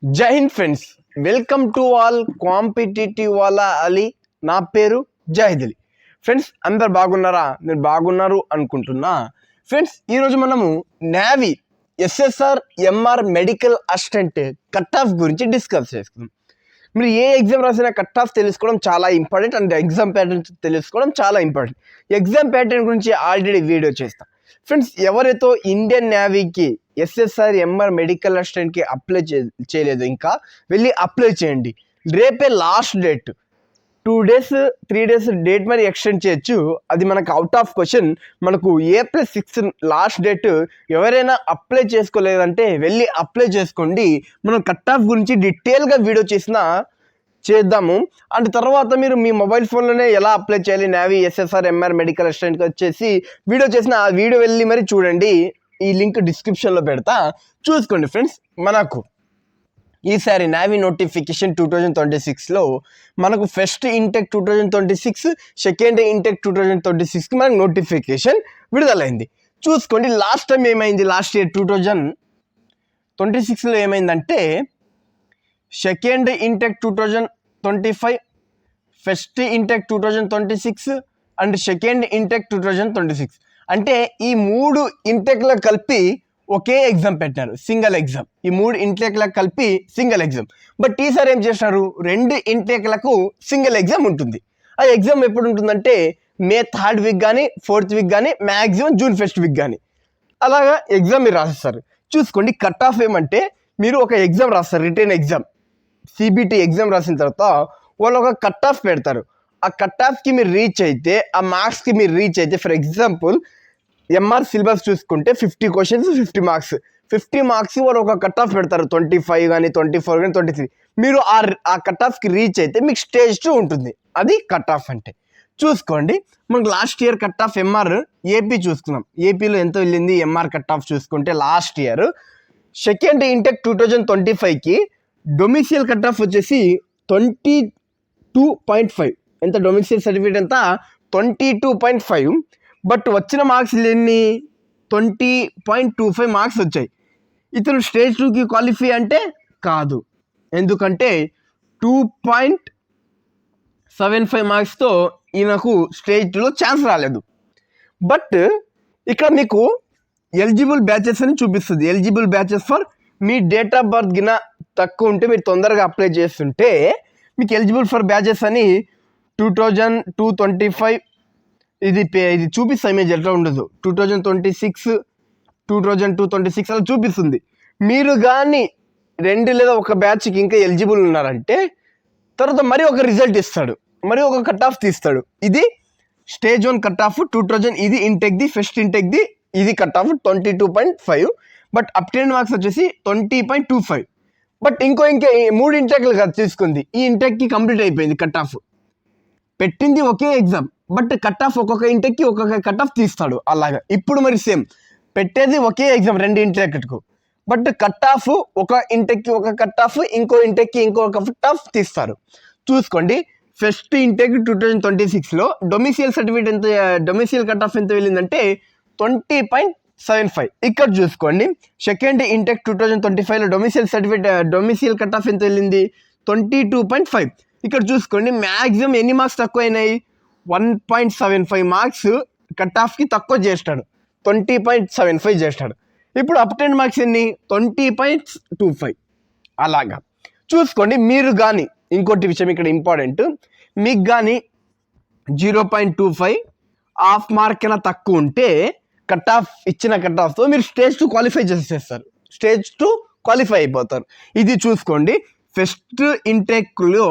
जय हिंद friends, welcome to all competitive वाला अली నా పేరు జాహిద్ అలీ. ఫ్రెండ్స్ అందరు బాగున్నారా? నేను బాగున్నారు అనుకుంటున్నా. ఫ్రెండ్స్ ఈరోజు మనము Navy SSR MR medical assistant cut off గురించి డిస్కస్ చేసుకుందాం. మీరు ఏ ఎగ్జామ్ రాసినా కట్ ఆఫ్ తెలుసుకోవడం చాలా ఇంపార్టెంట్ అండ్ ఎగ్జామ్ ప్యాటర్న్ తెలుసుకోవడం చాలా ఇంపార్టెంట్. ఎగ్జామ్ ప్యాటర్న్ గురించి ఆల్రెడీ వీడియో చేస్తాం. ఫ్రెండ్స్ ఎవరైతే ఇండియన్ నేవీకి ఎస్ఎస్ఆర్ ఎంఆర్ మెడికల్ అసిస్టెంట్కి అప్లై చేయలేదు ఇంకా వెళ్ళి అప్లై చేయండి. రేపే last date, 2 days 3 days date మరి ఎక్స్టెండ్ చేయొచ్చు. అది మనకు అవుట్ ఆఫ్ క్వశ్చన్. మనకు April 6 లాస్ట్ డేట్. ఎవరైనా అప్లై చేసుకోలేదంటే వెళ్ళి అప్లై చేసుకోండి. మనం కట్ ఆఫ్ గురించి డీటెయిల్గా వీడియో చేద్దాము. అండ్ తర్వాత మీరు మీ మొబైల్ ఫోన్లోనే ఎలా అప్లై చేయాలి నేవీ ఎస్ఎస్ఆర్ ఎంఆర్ మెడికల్ అసిస్టెంట్కి వచ్చేసి వీడియో చేసిన ఆ వీడియో వెళ్ళి మరి చూడండి. ఈ లింక్ డిస్క్రిప్షన్లో పెడతా, చూసుకోండి. ఫ్రెండ్స్ మనకు ఈసారి నేవీ నోటిఫికేషన్ 2026లో మనకు ఫస్ట్ ఇంటెక్ 2026, సెకండ్ ఇంటెక్ 2026కి మనకు నోటిఫికేషన్ విడుదలైంది. చూసుకోండి లాస్ట్ టైం ఏమైంది, లాస్ట్ ఇయర్ 2026లో ఏమైందంటే second intake 2025, first intake 2026 and second intake 2026. అంటే ఈ 3 ఇంటెక్లకు కలిపి ఒకే ఎగ్జామ్ పెట్టినారు, సింగిల్ ఎగ్జామ్. ఈ 3 ఇంటెక్లకు కలిపి సింగిల్ ఎగ్జామ్. బట్ ఈసారి ఏం చేసినారు, 2 ఇంటెక్లకు సింగిల్ ఎగ్జామ్ ఉంటుంది. ఆ ఎగ్జామ్ ఎప్పుడు ఉంటుందంటే May 3rd వీక్ కానీ 4th వీక్ కానీ మ్యాక్సిమం June 1st వీక్ కానీ అలాగా ఎగ్జామ్ మీరు రాసేస్తారు. చూసుకోండి కట్ ఆఫ్ ఏమంటే మీరు ఒక ఎగ్జామ్ రాస్తారు, రిటర్న్ ఎగ్జామ్ సిబిటి ఎగ్జామ్ రాసిన తర్వాత వాళ్ళు ఒక కట్ ఆఫ్ పెడతారు. ఆ కట్ ఆఫ్కి మీరు రీచ్ అయితే, ఆ మార్క్స్కి మీరు రీచ్ అయితే, ఫర్ ఎగ్జాంపుల్ ఎంఆర్ సిలబస్ చూసుకుంటే 50 క్వశ్చన్స్ 50 మార్క్స్. 50 మార్క్స్ వాళ్ళు ఒక కట్ ఆఫ్ పెడతారు, 25 కానీ 24 కానీ 23. మీరు ఆ కట్ ఆఫ్కి రీచ్ అయితే మీకు స్టేజ్ 2 ఉంటుంది. అది కట్ ఆఫ్ అంటే. చూసుకోండి మనకు last year cut off MR AP చూసుకున్నాం. ఏపీలో ఎంత వెళ్ళింది ఎంఆర్ కట్ ఆఫ్ చూసుకుంటే లాస్ట్ ఇయర్ సెకండ్ ఇంటెక్ 2025కి డొమిసియల్ కట్ ఆఫ్ వచ్చేసి 22.5. ఎంత డొమిసియల్ సర్టిఫికేట్ ఎంత 22.5. బట్ వచ్చిన మార్క్స్ ఎన్ని 20.25 మార్క్స్ వచ్చాయి. ఇతను స్టేజ్ 2కి క్వాలిఫై అంటే కాదు, ఎందుకంటే 2.75 మార్క్స్తో ఈయనకు స్టేజ్ 2లో ఛాన్స్ రాలేదు. బట్ ఇక్కడ మీకు ఎలిజిబుల్ బ్యాచెస్ అని చూపిస్తుంది. Eligible batches for me date of birth గిన తక్కువ ఉంటే మీరు తొందరగా అప్లై చేస్తుంటే మీకు ఎలిజిబుల్ ఫర్ బ్యాచెస్ అని 2025 ఇది చూపిస్తా. ఇమేజ్ ఎట్లా ఉండదు, 2026, 2026 అలా చూపిస్తుంది. మీరు కానీ 2 లేదా 1 బ్యాచ్కి ఇంకా ఎలిజిబుల్ ఉన్నారంటే తర్వాత మరి ఒక రిజల్ట్ ఇస్తాడు, మరి ఒక కట్ ఆఫ్ తీస్తాడు. ఇది స్టేజ్ 1 కట్ ఆఫ్ 2000. ఇది ఇంటెక్ది, ఫస్ట్ ఇంటెక్ది. ఇది cut off 22.5. But obtain marks వచ్చేసి 20.25. బట్ ఇంకా 3 ఇంటెక్లు కదా తీసుకుంది. ఈ ఇంటెక్కి కంప్లీట్ అయిపోయింది కట్ ఆఫ్. పెట్టింది ఒకే ఎగ్జామ్, బట్ కట్ ఆఫ్ ఒక్కొక్క ఇంటెక్కి ఒక్కొక్క కట్ ఆఫ్ తీస్తాడు. అలాగా ఇప్పుడు మరి సేమ్ పెట్టేది ఒకే ఎగ్జామ్ 2 ఇంటెక్కు, బట్ కట్ ఆఫ్ ఒక ఇంటెక్కి ఒక కట్ ఆఫ్, ఇంకో ఇంటెక్కి ఇంకొక కట్ ఆఫ్ తీస్తారు. చూసుకోండి ఫస్ట్ ఇంటెక్ 2026లో డొమిసియల్ సర్టిఫికేట్ ఎంత, డొమిసియల్ కట్ ఆఫ్ ఎంత వెళ్ళిందంటే 20.75. ఇక్కడ చూసుకోండి సెకండ్ ఇంటెక్ 2025లో domicile certificate domicile cut off ఎంత వెళ్ళింది 22.5. ఇక్కడ చూసుకోండి మ్యాక్సిమం ఎన్ని మార్క్స్ తక్కువ అయినాయి, 1.75 మార్క్స్ కట్ ఆఫ్కి తక్కువ చేస్తాడు, 20.75 చేస్తాడు. ఇప్పుడు అప్టైన్ మార్క్స్ ఎన్ని 20.25. అలాగా చూసుకోండి. మీరు కానీ ఇంకోటి విషయం ఇక్కడ ఇంపార్టెంట్, మీకు కానీ 0.25 హాఫ్ మార్క్ అయినా తక్కువ ఉంటే కట్ ఆఫ్ ఇచ్చిన కట్ ఆఫ్తో మీరు స్టేజ్ 2 క్వాలిఫై చేసేస్తారు, స్టేజ్ 2 క్వాలిఫై అయిపోతారు. ఇది చూసుకోండి ఫస్ట్ ఇంటెక్లో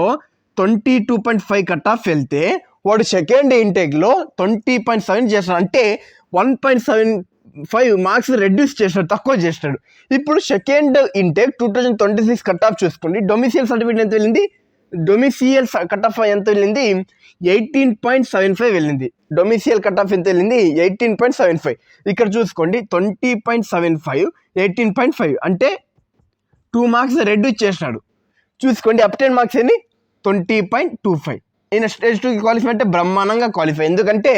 22.5 కట్ ఆఫ్ వెళ్తే వాడు సెకండ్ ఇంటెక్లో 20.7 చేస్తాడు. అంటే 1.75 మార్క్స్ రెడ్యూస్ చేస్తాడు, తక్కువ చేస్తాడు. ఇప్పుడు సెకండ్ ఇంటెక్ 2026 కట్ ఆఫ్ చూసుకోండి. డొమిసియల్ సర్టిఫికేట్ ఎంత వెళ్ళింది, డొమిసియల్ కట్ ఆఫ్ ఎంత వెళ్ళింది 18.75 వెళ్ళింది. డొమిసియల్ కట్ ఆఫ్ ఎంత వెళ్ళింది 18.75. ఇక్కడ చూసుకోండి 20.75 18.5 అంటే 2 మార్క్స్ రెడ్యూస్ చేసినాడు. చూసుకోండి అప్టైన్ మార్క్స్ ఎన్ని 20.25. ఈయన స్టేజ్ 2కి క్వాలిఫై అంటే బ్రహ్మాండంగా క్వాలిఫై. ఎందుకంటే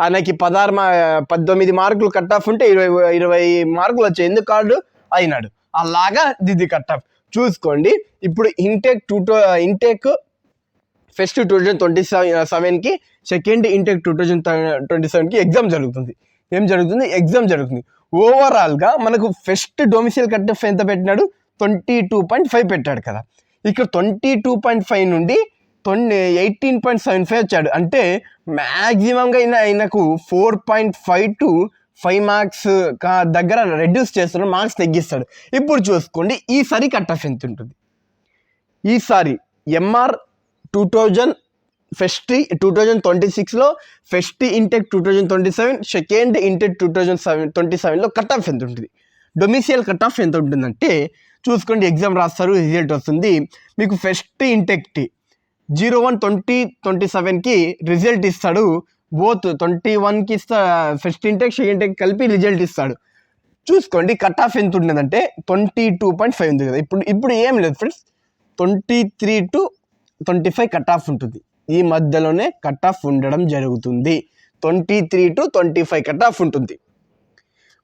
ఆయనకి 19 మార్కులు కట్ ఆఫ్ ఉంటే 20 మార్కులు వచ్చాయి, ఎందుకు కార్డు అయినాడు. అలాగా దిది కట్ ఆఫ్. చూసుకోండి. ఇప్పుడు ఇంటేక్ ఫస్ట్ 2027కి, సెకండ్ ఇంటెక్ 2027కి ఎగ్జామ్ జరుగుతుంది. ఎగ్జామ్ జరుగుతుంది. ఓవరాల్గా మనకు ఫస్ట్ డొమిసైల్ కట్ ఆఫ్ ఎంత పెట్టినాడు? 22.5 పెట్టాడు కదా. ఇక్కడ 22.5 నుండి 18.75 వచ్చాడు. అంటే మ్యాక్సిమంగా ఆయనకు 4.5 to 5 మార్క్స్ దగ్గర రెడ్యూస్ చేస్తున్నాడు, మార్క్స్ తగ్గిస్తాడు. ఇప్పుడు చూసుకోండి ఈసారి కట్ ఆఫ్ ఎంత ఉంటుంది. ఈసారి ఎంఆర్ 2026లో ఫస్ట్ ఇంటెక్ 2027, సెకండ్ ఇంటెక్ 2027లో కట్ ఆఫ్ ఎంత ఉంటుంది? డొమిసైల్ కట్ ఆఫ్ ఎంత ఉంటుందంటే చూసుకోండి, ఎగ్జామ్ రాస్తారు, రిజల్ట్ వస్తుంది. మీకు ఫస్ట్ ఇంటెక్కి 01/2027కి రిజల్ట్ ఇస్తాడు. బోత్ 21కి ఫస్ట్ ఇంటెక్ సెకండ్ ఇంటెక్ కలిపి రిజల్ట్ ఇస్తాడు. చూసుకోండి కట్ ఆఫ్ ఎంత ఉంటుందంటే 22.5 ఉంది కదా. ఇప్పుడు ఏం లేదు ఫ్రెండ్స్, 23 to 25 కట్ ఆఫ్ ఉంటుంది. ఈ మధ్యలోనే కట్ ఆఫ్ ఉండడం జరుగుతుంది. 23 to 25 కట్ ఆఫ్ ఉంటుంది.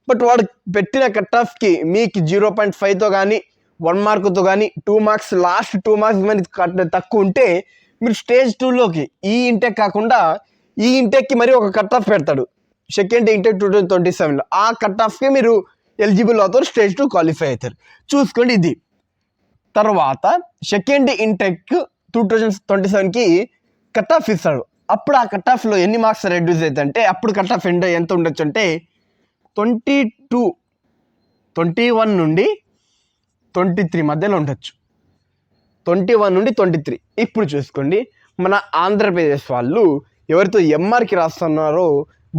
బట్ వాడు పెట్టిన కట్ ఆఫ్కి మీకు 0.5తో కానీ 1 మార్కుతో కానీ 2 మార్క్స్, లాస్ట్ 2 మార్క్స్ మరి తక్కువ ఉంటే మీరు స్టేజ్ 2లోకి ఈ ఇంటెక్ కాకుండా ఈ ఇంటెక్కి మరి ఒక కట్ ఆఫ్ పెడతాడు. సెకండ్ ఇంటెక్ 2027లో ఆ కట్ ఆఫ్కి మీరు ఎలిజిబుల్ అవుతారు, స్టేజ్ 2 క్వాలిఫై అవుతారు. చూసుకోండి ఇది. తర్వాత సెకండ్ ఇంటెక్ 2027కి కట్ ఆఫ్ ఇస్తాడు. అప్పుడు ఆ కట్ ఆఫ్లో ఎన్ని మార్క్స్ రెడ్యూస్ అవుతాయి అంటే అప్పుడు కట్ ఆఫ్ ఎంత ఉండొచ్చు అంటే 21 నుండి 23 మధ్యలో ఉండొచ్చు. 21 నుండి 23. ఇప్పుడు చూసుకోండి మన ఆంధ్రప్రదేశ్ వాళ్ళు ఎవరితో ఎంఆర్కి రాస్తున్నారో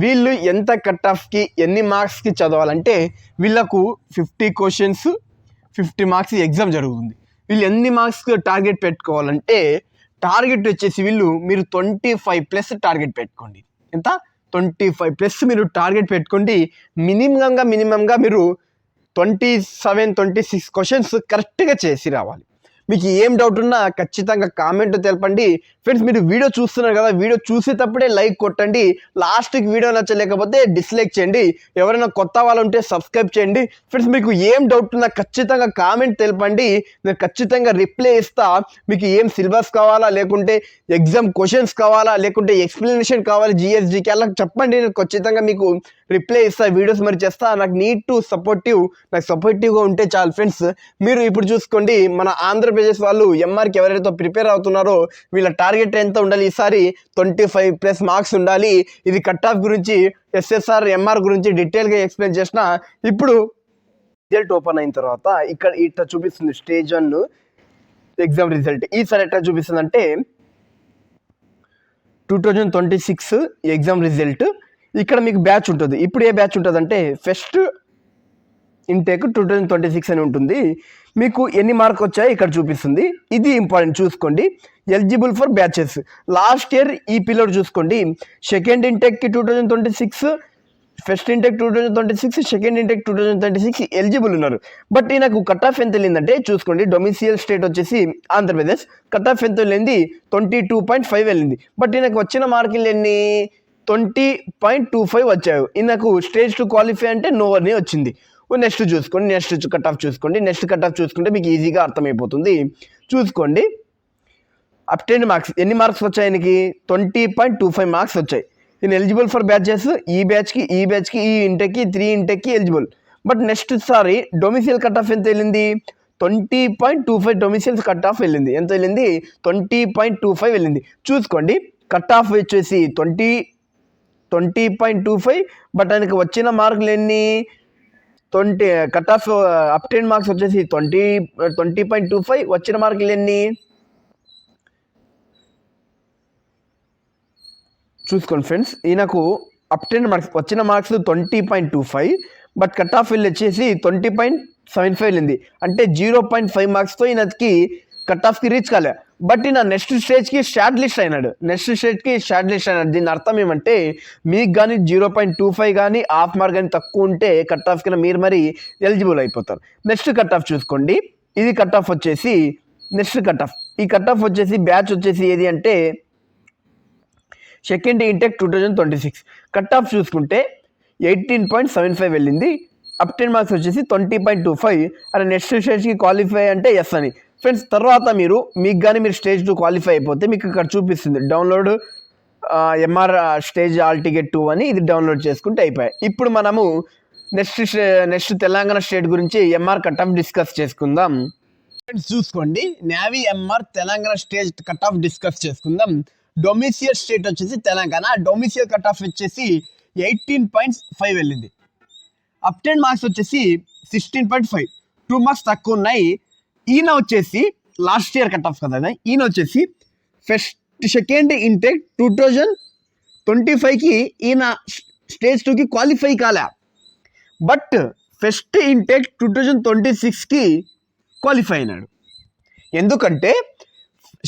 వీళ్ళు ఎంత కట్ ఆఫ్కి ఎన్ని మార్క్స్కి చదవాలంటే వీళ్ళకు 50 క్వశ్చన్స్ 50 మార్క్స్ ఎగ్జామ్ జరుగుతుంది. వీళ్ళు ఎన్ని మార్క్స్ టార్గెట్ పెట్టుకోవాలంటే టార్గెట్ వచ్చేసి మీరు 25+ టార్గెట్ పెట్టుకోండి. ఎంత? 25+ మీరు టార్గెట్ పెట్టుకోండి. మినిమంగా మీరు 27-26 క్వశ్చన్స్ కరెక్ట్గా చేసి రావాలి. మీకు ఏం డౌట్ ఉన్నా ఖచ్చితంగా కామెంట్ తెలపండి. ఫ్రెండ్స్ మీరు వీడియో చూస్తున్నారు కదా, వీడియో చూసేటప్పుడే లైక్ కొట్టండి. లాస్ట్కి వీడియో నచ్చలేకపోతే డిస్లైక్ చేయండి. ఎవరైనా కొత్త వాళ్ళు ఉంటే సబ్స్క్రైబ్ చేయండి. ఫ్రెండ్స్ మీకు ఏం డౌట్ ఉన్నా ఖచ్చితంగా కామెంట్ తెలపండి, నేను ఖచ్చితంగా రిప్లై ఇస్తా. మీకు ఏం సిలబస్ కావాలా, లేకుంటే ఎగ్జామ్ క్వశ్చన్స్ కావాలా, లేకుంటే ఎక్స్ప్లెనేషన్ కావాలి జిఎస్జికి, అలా చెప్పండి, నేను ఖచ్చితంగా మీకు రిప్లై ఇస్తా, వీడియోస్ మరి చేస్తా. నాకు సపోర్టివ్గా ఉంటే చాలు ఫ్రెండ్స్. మీరు ఇప్పుడు చూసుకోండి మన ఆంధ్రప్రదేశ్ వాళ్ళు ఎంఆర్కి ఎవరైతే ప్రిపేర్ అవుతున్నారో వీళ్ళ టార్గెట్ ఎంత ఉండాలి? ఈసారి 25+ మార్క్స్ ఉండాలి. ఇది కట్ ఆఫ్ గురించి, ఎస్ఎస్ఆర్ ఎంఆర్ గురించి డీటెయిల్గా ఎక్స్ప్లెయిన్ చేసిన. ఇప్పుడు రిజల్ట్ ఓపెన్ అయిన తర్వాత ఇక్కడ ఇట్లా చూపిస్తుంది స్టేజ్ 1 ఎగ్జామ్ రిజల్ట్. ఈసారి ఎట్లా చూపిస్తుంది అంటే 2026 ఎగ్జామ్ రిజల్ట్. ఇక్కడ మీకు బ్యాచ్ ఉంటుంది. ఇప్పుడు ఏ బ్యాచ్ ఉంటుంది అంటే ఫస్ట్ ఇంటేక్ 2026 అని ఉంటుంది. మీకు ఎన్ని మార్క్ వచ్చాయో ఇక్కడ చూపిస్తుంది. ఇది ఇంపార్టెంట్, చూసుకోండి. Eligible for batches last year ఈ పిల్లర్ చూసుకోండి. సెకండ్ ఇంటెక్కి 2026, first intake 2026, second intake 2026 eligible ఉన్నారు. బట్ ఈయనకు కట్ ఆఫ్ ఎంత వెళ్ళిందంటే చూసుకోండి, డొమిసైల్ స్టేట్ వచ్చేసి ఆంధ్రప్రదేశ్. కట్ ఆఫ్ ఎంత వెళ్ళింది? 22.5 వెళ్ళింది. బట్ ఈయనకు వచ్చిన మార్కులు ఎన్ని? 20.25 వచ్చాయి. ఈయనకు స్టేజ్ 2 క్వాలిఫై అంటే నోవర్ని వచ్చింది. నెక్స్ట్ చూసుకోండి, నెక్స్ట్ కట్ ఆఫ్ చూసుకోండి. నెక్స్ట్ కట్ ఆఫ్ చూసుకుంటే మీకు ఈజీగా అర్థమైపోతుంది. చూసుకోండి అబ్టైన్డ్ మార్క్స్ ఎన్ని మార్క్స్ వచ్చాయి? ఆయనకి 20.25 మార్క్స్ వచ్చాయి. నేను ఎలిజిబుల్ ఫర్ బ్యాచెస్ ఈ బ్యాచ్కి, ఈ ఇంటెక్కి, 3 ఇంటెక్కి ఎలిజిబుల్. బట్ నెక్స్ట్ సారి డొమిసైల్ కట్ ఆఫ్ ఎంత వెళ్ళింది? 20.25 డొమిసైల్ కట్ ఆఫ్ వెళ్ళింది. ఎంత వెళ్ళింది? 20.25 వెళ్ళింది. చూసుకోండి కట్ ఆఫ్ వచ్చేసి 20.25. బట్ ఆయనకి వచ్చిన మార్కులు ఎన్ని? 20. కట్ ఆఫ్ అబ్టైన్డ్ మార్క్స్ వచ్చేసి 20.25. వచ్చిన మార్కులు ఎన్ని? చూసుకోండి ఫ్రెండ్స్, ఈయనకు అబ్టైన్డ్ మార్క్స్ వచ్చిన మార్క్స్ 20.25. బట్ కట్ ఆఫ్ వెళ్ళి వచ్చేసి 20.75 వెళ్ళింది. అంటే 0.5 మార్క్స్తో ఈయనకి కట్ ఆఫ్కి రీచ్ కాలే. బట్ ఈయన నెక్స్ట్ స్టేజ్కి షార్ట్ లిస్ట్ అయినాడు. దీని అర్థం ఏమంటే మీకు కానీ 0.25 కానీ హాఫ్ మార్క్ కానీ తక్కువ ఉంటే కట్ ఆఫ్ కింద మీరు మరి ఎలిజిబుల్ అయిపోతారు. నెక్స్ట్ కట్ ఆఫ్ చూసుకోండి. ఇది కట్ ఆఫ్ వచ్చేసి నెక్స్ట్ కట్ ఆఫ్. ఈ కట్ ఆఫ్ వచ్చేసి బ్యాచ్ వచ్చేసి ఏది అంటే సెకండ్ ఇంటెక్ 2026. కట్ ఆఫ్ చూసుకుంటే 18.75 వెళ్ళింది. అప్టెన్ మార్క్స్ వచ్చేసి 20.25. అరే నెక్స్ట్ స్టేజ్కి క్వాలిఫై అంటే ఎస్ అని. ఫ్రెండ్స్ తర్వాత మీకు కానీ మీరు స్టేజ్ 2 క్వాలిఫై అయిపోతే మీకు ఇక్కడ చూపిస్తుంది download MR stage hall ticket 2 అని. ఇది డౌన్లోడ్ చేసుకుంటే అయిపోయాయి. ఇప్పుడు మనము నెక్స్ట్ తెలంగాణ స్టేట్ గురించి ఎంఆర్ కట్ ఆఫ్ డిస్కస్ చేసుకుందాం. ఫ్రెండ్స్ చూసుకోండి, navy MR Telangana stage cut off discuss చేసుకుందాం. డొమిసియల్ స్టేట్ వచ్చేసి తెలంగాణ. డొమిసియల్ కట్ ఆఫ్ వచ్చేసి 18.5 వెళ్ళింది. అప్టెన్ మార్క్స్ వచ్చేసి 16.5, 2 మార్క్స్ తక్కువ ఉన్నాయి. ఈయన వచ్చేసి లాస్ట్ ఇయర్ కట్ ఆఫ్ కదా, ఈయన వచ్చేసి సెకండ్ ఇంటెక్ 2025కి ఈయన స్టేజ్ 2కి క్వాలిఫై కాలే. బట్ ఫస్ట్ ఇంటెక్ 2026కి క్వాలిఫై అయినాడు. ఎందుకంటే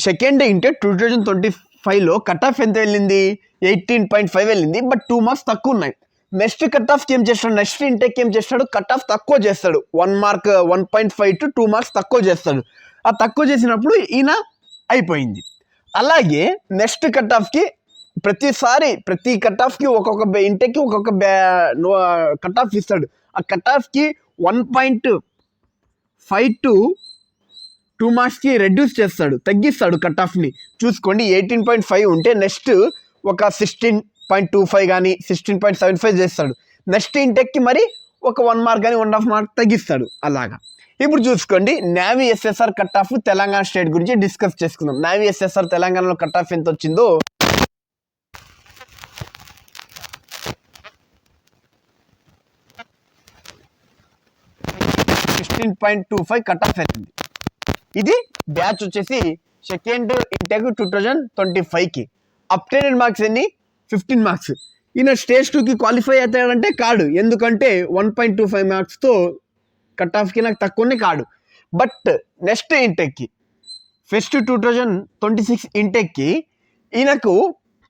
సెకండ్ ఇంటెక్ 2025లో కట్ ఆఫ్ ఎంత వెళ్ళింది, 18.5 వెళ్ళింది. బట్ 2 మార్క్స్ తక్కువ ఉన్నాయి. నెక్స్ట్ కట్ ఆఫ్కి ఏం చేస్తాడు, నెక్స్ట్ ఇంటెక్ ఏం చేస్తాడు, కట్ ఆఫ్ తక్కువ చేస్తాడు. 1.5 to 2 మార్క్స్ తక్కువ చేస్తాడు. ఆ తక్కువ చేసినప్పుడు ఈయన అయిపోయింది. అలాగే నెక్స్ట్ కట్ ఆఫ్కి ప్రతి కట్ ఆఫ్కి ఒక్కొక్క ఇంటెక్కి ఒక్కొక్క కట్ ఆఫ్ ఇస్తాడు. ఆ కట్ ఆఫ్కి 1.5 to 2 మార్క్స్కి రెడ్యూస్ చేస్తాడు, తగ్గిస్తాడు కట్ ఆఫ్ని. చూసుకోండి, 18.5 ఉంటే నెక్స్ట్ ఒక 16.25 కానీ 16.75 చేస్తాడు. నెక్స్ట్ ఇంటెక్కి మరి ఒక 1 మార్క్ కానీ 1.5 మార్క్ తగ్గిస్తాడు. అలాగా ఇప్పుడు చూసుకోండి, navy SSR cut of Telangana state గురించి డిస్కస్ చేసుకుందాం. నేవీ ఎస్ఎస్ఆర్ తెలంగాణలో కట్ ఆఫ్ ఎంత వచ్చిందో 16.25 కట్ ఆఫ్ వెళ్ళింది. ఇది బ్యాచ్ వచ్చేసి సెకండ్ ఇంటెక్ 2025కి. అప్టెండెడ్ మార్క్స్ ఎన్ని, 15 మార్క్స్. ఈయన స్టేజ్ 2కి క్వాలిఫై అవుతాడంటే కాడు, ఎందుకంటే 1.25 మార్క్స్తో కట్ ఆఫ్కి నాకు తక్కువనే కాడు. బట్ నెక్స్ట్ ఇంటెక్కి ఫస్ట్ 2026 ఇంటెక్కి ఈయనకు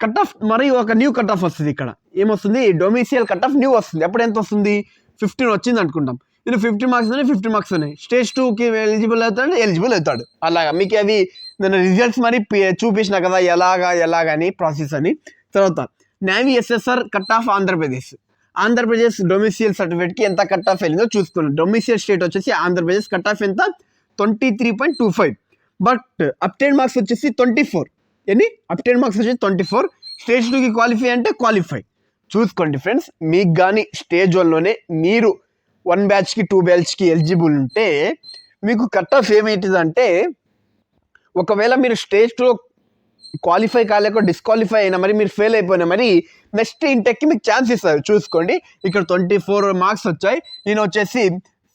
కట్ ఆఫ్ మరి ఒక న్యూ కట్ ఆఫ్ వస్తుంది. ఇక్కడ ఏమొస్తుంది, డొమిసియల్ కట్ ఆఫ్ న్యూ వస్తుంది. అప్పుడు ఎంత వస్తుంది, 15 వచ్చింది అనుకుంటాం. ఇది 15 మార్క్స్ ఉన్నాయి, 15 మార్క్స్ ఉన్నాయి. స్టేజ్ 2కి ఎలిజిబుల్ అవుతాడు. అలాగా మీకు అవి నేను రిజల్ట్స్ మరి చూపించిన కదా ఎలాగని ప్రాసెస్ అని. తర్వాత Navy SSR cut off Andhra Pradesh domicile సర్టిఫికేట్కి ఎంత కట్ ఆఫ్ వెళ్ళిందో చూసుకున్నాం. డొమిసియల్ స్టేట్ వచ్చేసి ఆంధ్రప్రదేశ్ కట్ ఆఫ్ ఎంత, 23.25. బట్ అప్టెండ్ మార్క్స్ వచ్చేసి 24. అప్టెండ్ మార్క్స్ వచ్చేసి 24. స్టేజ్ 2కి క్వాలిఫై అంటే క్వాలిఫై. చూసుకోండి ఫ్రెండ్స్, మీకు కానీ స్టేజ్ 1లోనే మీరు 1 బ్యాచ్కి 2 బ్యాచ్కి ఎలిజిబుల్ ఉంటే మీకు కట్ ఆఫ్ ఏమవుతుందంటే, ఒకవేళ మీరు స్టేజ్ 2 క్వాలిఫై కాలేక డిస్క్వాలిఫై అయినా మరి మీరు ఫెయిల్ అయిపోయినా మరి నెక్స్ట్ ఇంటెక్కి మీకు ఛాన్స్ ఇస్తారు. చూసుకోండి, ఇక్కడ 24 మార్క్స్ వచ్చాయి. నేను వచ్చేసి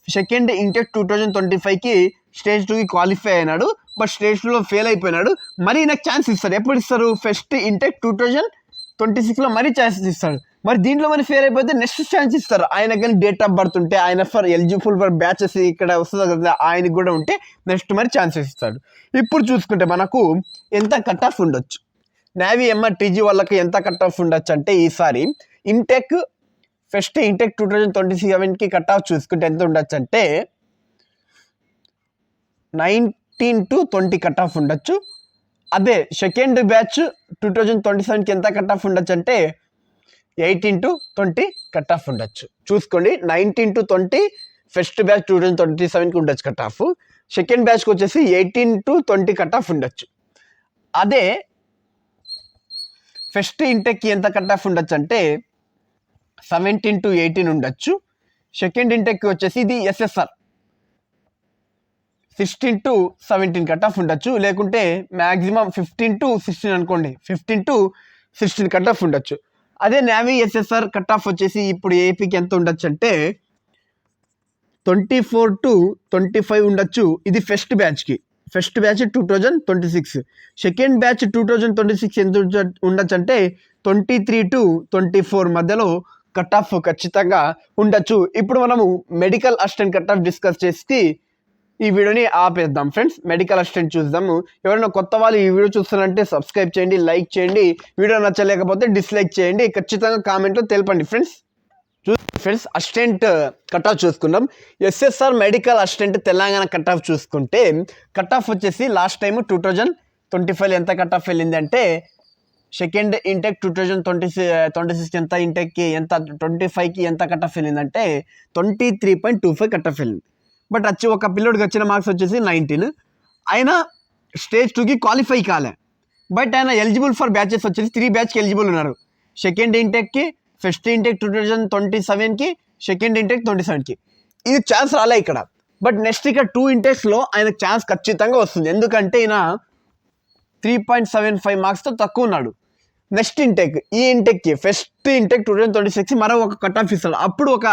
సెకండ్ ఇంటెక్ 2025కి స్టేజ్ 2కి క్వాలిఫై అయినాడు. బట్ స్టేజ్ 2లో ఫెయిల్ అయిపోయినాడు. మరి నాకు ఛాన్స్ ఇస్తారు. ఎప్పుడు ఇస్తారు, ఫస్ట్ ఇంటెక్ 2026లో మరీ ఛాన్సెస్ ఇస్తాడు. మరి దీంట్లో మరి ఫెయిల్ అయిపోతే నెక్స్ట్ ఛాన్స్ ఇస్తారు. ఆయన కానీ డేట్ ఆఫ్ బర్త్ ఉంటే, ఆయన ఎలిజిబుల్ ఫర్ బ్యాచెస్ ఇక్కడ వస్తుంది కదా, ఆయనకి కూడా ఉంటే నెక్స్ట్ మరి ఛాన్సెస్ ఇస్తాడు. ఇప్పుడు చూసుకుంటే మనకు ఎంత కట్ ఆఫ్ ఉండొచ్చు, నేవీ ఎంఆర్ టీజీ వాళ్ళకి ఎంత కట్ ఆఫ్ ఉండొచ్చు అంటే, ఈసారి ఫస్ట్ ఇంటెక్ 2027కి కట్ ఆఫ్ చూసుకుంటే ఎంత ఉండొచ్చు అంటే 19 to 20 కట్ ఆఫ్ ఉండొచ్చు. అదే సెకండ్ బ్యాచ్ 2027కి ఎంత కట్ ఆఫ్ ఉండొచ్చు అంటే 18 to 20 కట్ ఆఫ్ ఉండొచ్చు. చూసుకోండి, 19 to 20 ఫస్ట్ బ్యాచ్ 2027కి ఉండొచ్చు కట్ ఆఫ్. సెకండ్ బ్యాచ్కి వచ్చేసి 18 to 20 కట్ ఆఫ్ ఉండొచ్చు. అదే ఫస్ట్ ఇంటెక్కి ఎంత కట్ ఆఫ్ ఉండొచ్చు అంటే 17 to 18 ఉండొచ్చు. సెకండ్ ఇంటెక్కి వచ్చేసి ఇది ఎస్ఎస్ఆర్ 16 to 17 కట్ ఆఫ్ ఉండొచ్చు. లేకుంటే మ్యాక్సిమం 15 to 16 అనుకోండి, 15 to 16 కట్ ఆఫ్ ఉండొచ్చు. అదే నేవీ ఎస్ఎస్ఆర్ కట్ ఆఫ్ వచ్చేసి ఇప్పుడు ఏపీకి ఎంత ఉండొచ్చు అంటే 24 to 25 ఉండొచ్చు. ఇది ఫస్ట్ బ్యాచ్ 2026. సెకండ్ బ్యాచ్ 2026 ఎంత ఉండొచ్చు అంటే 23 to 24 మధ్యలో కట్ ఆఫ్ ఖచ్చితంగా ఉండొచ్చు. ఇప్పుడు మనము medical assistant cut off discuss చేసి ఈ వీడియోని ఆపేద్దాం. ఫ్రెండ్స్, మెడికల్ అసిస్టెంట్ చూద్దాము. ఎవరైనా కొత్త వాళ్ళు ఈ వీడియో చూస్తారంటే సబ్స్క్రైబ్ చేయండి, లైక్ చేయండి. వీడియో నచ్చలేకపోతే డిస్లైక్ చేయండి. ఖచ్చితంగా కామెంట్లో తెలపండి. ఫ్రెండ్స్ అసిస్టెంట్ కట్ ఆఫ్ చూసుకుందాం. SSR medical assistant Telangana cut off చూసుకుంటే కట్ ఆఫ్ వచ్చేసి లాస్ట్ టైం 2025లో ఎంత కట్ ఆఫ్ వెళ్ళింది అంటే సెకండ్ ఇంటెక్ 2026 ఎంత ఇంటెక్కి ఎంత 25కి ఎంత కట్ ఆఫ్ వెళ్ళిందంటే 23.25 కట్ ఆఫ్ వెళ్ళింది. బట్ వచ్చి ఒక పిల్లోడికి వచ్చిన మార్క్స్ వచ్చేసి 19. ఆయన స్టేజ్ 2కి క్వాలిఫై కాలే. బట్ ఆయన ఎలిజిబుల్ ఫర్ బ్యాచెస్ వచ్చేసి 3 బ్యాచ్కి ఎలిజిబుల్ ఉన్నారు. సెకండ్ ఇంటెక్కి, ఫస్ట్ ఇంటెక్ 2027కి, సెకండ్ ఇంటెక్ 27కి. ఇది ఛాన్స్ రాలే ఇక్కడ. బట్ నెక్స్ట్ ఇక్కడ 2 ఇంటెక్స్లో ఆయనకు ఛాన్స్ ఖచ్చితంగా వస్తుంది. ఎందుకంటే ఈయన 3.75 మార్క్స్తో తక్కువ ఉన్నాడు. నెక్స్ట్ ఇంటెక్, ఈ ఇంటెక్కి ఫస్ట్ ఇంటెక్ 2026 మరో ఒక కట్ ఆఫ్ ఇస్తాడు. అప్పుడు ఒక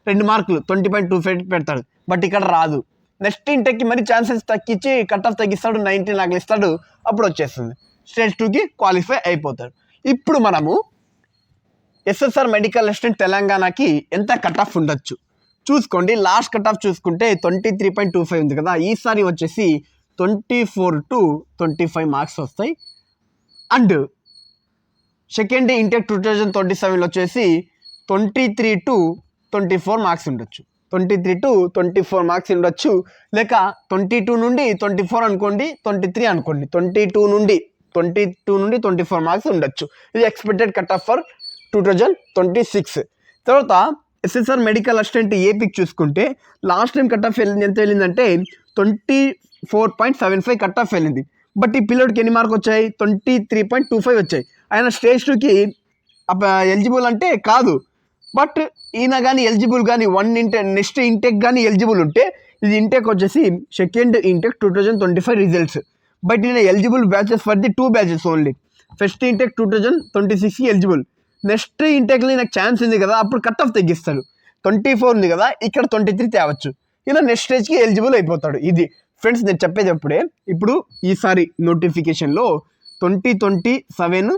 2 మార్కులు 20.25 పెడతాడు. బట్ ఇక్కడ రాదు. నెక్స్ట్ ఇంటెక్కి మరి ఛాన్సెస్ తగ్గించి కట్ ఆఫ్ తగ్గిస్తాడు, 19 లాగా ఇస్తాడు. అప్పుడు వచ్చేస్తుంది, స్టేజ్ 2కి క్వాలిఫై అయిపోతాడు. ఇప్పుడు మనము ఎస్ఎస్ఆర్ మెడికల్ అసిస్టెంట్ తెలంగాణకి ఎంత కట్ ఆఫ్ ఉండొచ్చు చూసుకోండి. లాస్ట్ కట్ ఆఫ్ చూసుకుంటే 23.25 ఉంది కదా. ఈసారి వచ్చేసి 24 to 25 మార్క్స్ వస్తాయి. అండ్ సెకండ్ ఇంటెక్ 2027లో వచ్చేసి 23 to 24 మార్క్స్ ఉండొచ్చు. 23 to 24 మార్క్స్ ఉండొచ్చు. లేక 22 నుండి 24 అనుకోండి, 23 అనుకోండి. 22 నుండి 24 మార్క్స్ ఉండొచ్చు. ఇది ఎక్స్పెక్టెడ్ కట్ ఆఫ్ ఫర్ 2026. తర్వాత ఎస్ఎస్ఆర్ మెడికల్ అసిస్టెంట్ ఏపీకి చూసుకుంటే లాస్ట్ టైం కట్ ఆఫ్ ఎంత వెళ్ళిందంటే 24.75 కట్ ఆఫ్ వెళ్ళింది. బట్ ఈ పిల్లోడికి ఎన్ని మార్క్స్ వచ్చాయి? 23.25 వచ్చాయి. ఆయన స్టేజ్ 2కి ఎలిజిబుల్ అంటే కాదు. బట్ ఈయన కానీ ఎలిజిబుల్ కానీ నెక్స్ట్ ఇంటెక్ కానీ ఎలిజిబుల్ ఉంటే, ఇది ఇంటెక్ వచ్చేసి సెకండ్ ఇంటెక్ 2025 రిజల్ట్స్. బట్ ఈయన eligible batches for the 2 batches only. First intake 2026కి ఎలిజిబుల్. నెక్స్ట్ ఇంటెక్లో నాకు ఛాన్స్ ఉంది కదా, అప్పుడు కట్ ఆఫ్ తగ్గిస్తాడు. 24 ఉంది కదా, ఇక్కడ 23 తేవచ్చు. ఇలా నెక్స్ట్ స్టేజ్కి ఎలిజిబుల్ అయిపోతాడు. ఇది ఫ్రెండ్స్ నేను చెప్పేది. అప్పుడే ఇప్పుడు ఈసారి నోటిఫికేషన్లో 2027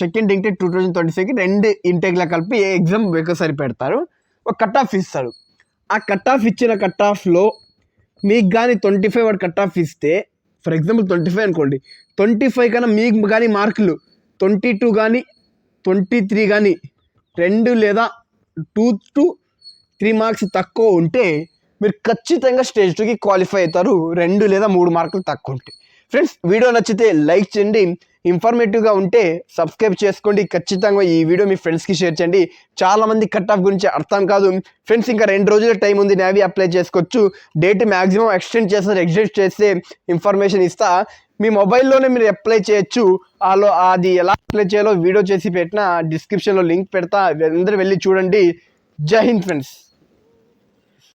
సెకండ్ ఇంటెక్ 2026కి 2 ఇంటెక్లా కలిపి ఏ ఎగ్జామ్ ఒకసారి పెడతారు. ఒక కట్ ఆఫ్ ఇస్తాడు. ఆ కట్ ఆఫ్ ఇచ్చిన కట్ ఆఫ్లో మీకు కానీ 25 వాడు కట్ ఆఫ్ ఇస్తే, ఫర్ ఎగ్జాంపుల్ 25 అనుకోండి, 25 కన్నా మీకు కానీ మార్కులు 22 కానీ 23 కానీ 2 లేదా 2 to 3 మార్క్స్ తక్కువ ఉంటే మీరు ఖచ్చితంగా స్టేజ్ 2కి క్వాలిఫై అవుతారు. 2 లేదా 3 మార్కులు తక్కువ ఉంటాయి. ఫ్రెండ్స్ వీడియో నచ్చితే లైక్ చేయండి. ఇన్ఫర్మేటివ్గా ఉంటే సబ్స్క్రైబ్ చేసుకోండి. ఖచ్చితంగా ఈ వీడియో మీ ఫ్రెండ్స్కి షేర్ చేయండి. చాలామంది కట్ ఆఫ్ గురించి అర్థం కాదు. ఫ్రెండ్స్ ఇంకా 2 రోజుల టైం ఉంది. నేవీ అప్లై చేసుకోవచ్చు. డేట్ మ్యాక్సిమం ఎక్స్టెండ్ చేస్తే ఇన్ఫర్మేషన్ ఇస్తా. మీ మొబైల్లోనే మీరు అప్లై చేయొచ్చు. అది ఎలా అప్లై చేయాలో వీడియో చేసి పెట్టిన డిస్క్రిప్షన్లో లింక్ పెడతా. అందరూ వెళ్ళి చూడండి. జై హింద్ ఫ్రెండ్స్.